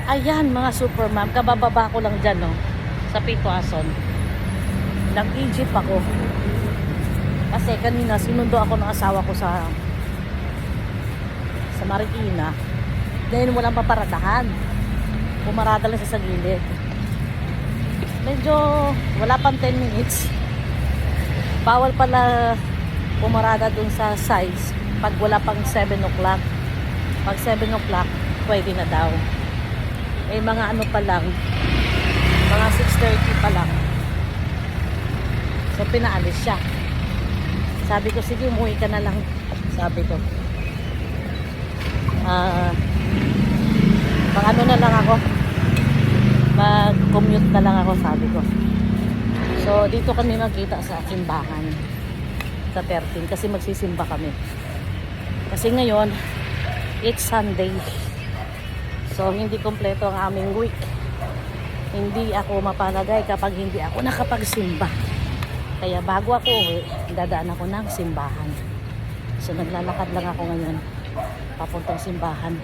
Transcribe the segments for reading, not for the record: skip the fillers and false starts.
Ayan mga super ma'am, kabababa ko lang dyan no, sa Pituason. Nag-Egypt ako. Kasi kanina sinundo ako ng asawa ko sa Marikina. Dahil walang paparadahan. Pumarada lang sa gilid. Medyo wala pang 10 minutes. Bawal pala pumarada dun sa sides pag wala pang 7 o'clock. Pag 7 o'clock, pwede na daw. Eh mga ano pa lang, mga 6:30 pa lang. So pinaalis siya. Sabi ko, sige umuwi ka na lang. Sabi ko. Pang ano na lang ako. Mag-commute na lang ako, sabi ko. So dito kami magkita sa simbahan. Sa 13 kasi magsisimba kami. Kasi ngayon, it's Sunday. So, hindi kompleto ang aming week. Hindi ako mapalagay kapag hindi ako nakapagsimba. Kaya bago ako uwi, dadaan ako ng simbahan. So, naglalakad lang ako ngayon. Papuntang simbahan.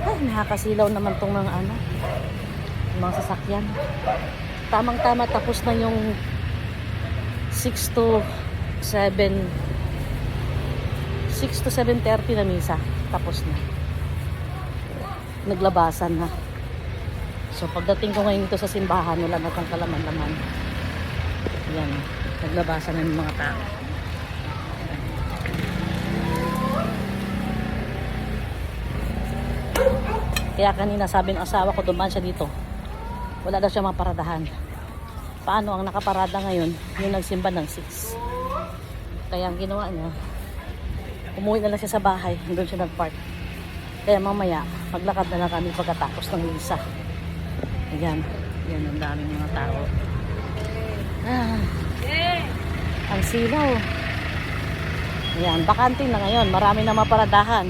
Ay, nakakasilaw naman tong mga ano. Mga sasakyan. Tamang-tama, tapos na yung 6 to 7:30 na misa. Tapos na. Naglabasan na. So pagdating ko ngayon dito sa simbahan, wala na kang kalaman-laman. Yan, naglabasan na yung mga tao. Kaya kanina sabi ng asawa ko, dumaan siya dito. Wala daw siya maparadahan. Paano ang nakaparada ngayon? Yung nagsimba ng 6. Kaya ang ginawa niya, umuwi na lang siya sa bahay. Doon siya nagpark. Kaya mamaya, maglakad na lang kami pagkatapos ng misa. Ayan. Ayan, ang daming mga tao. Ang silaw. Ayan, bakante na ngayon. Marami na maparadahan.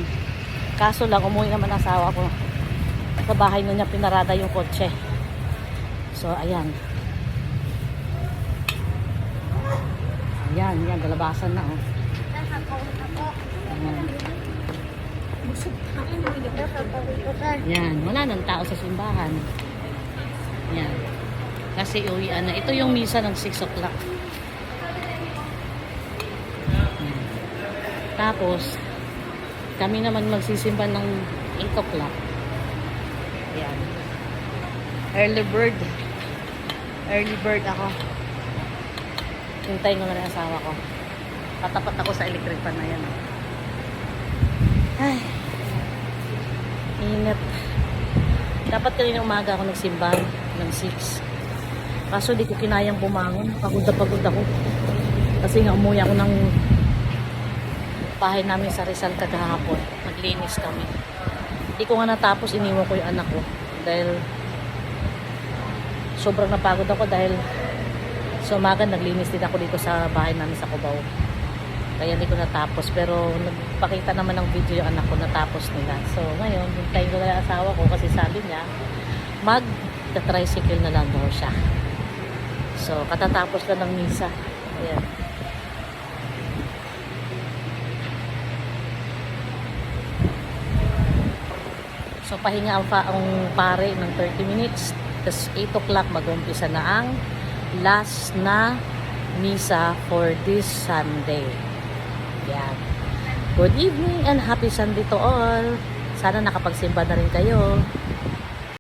Kaso lang, umuwi naman ang asawa ko. Sa bahay na niya pinarada yung kotse. So, ayan. Ayan, yan. Dalabasan na, oh. Ayan. Yan, wala nang tao sa simbahan. Yan. Kasi uwian na. Ito yung misa ng 6 o'clock. Tapos, kami naman magsisimba ng 8 o'clock. Yan. Early bird. Early bird ako. Hintayin ko na rin asawa ko. Patapat ako sa electric fan na yan. Ay. Ingat. Dapat kanina umaga ako nagsimba ng 6. Kaso di ko kinayang bumangon. Pagod na pagod ako. Kasi nga umuwi ako ng bahay namin sa Rizal kagahapon. Naglinis kami. Hindi ko nga natapos, iniwan ko yung anak ko. Dahil sobrang napagod ako dahil sa umaga naglinis din ako dito sa bahay namin sa Cubao. Kaya hindi ko natapos. Pero nagpakita naman ng video yung anak ko, natapos nila. So ngayon, hintayin ko na yung asawa ko kasi sabi niya, mag-tricycle na lang daw siya. So katatapos na ng misa. Ayan. So pahinga ang pare ng 30 minutes. Tapos 8 o'clock mag-umpisa na ang last na misa for this Sunday. Yan. Good evening and happy Sunday to all. Sana nakapagsimba na rin kayo.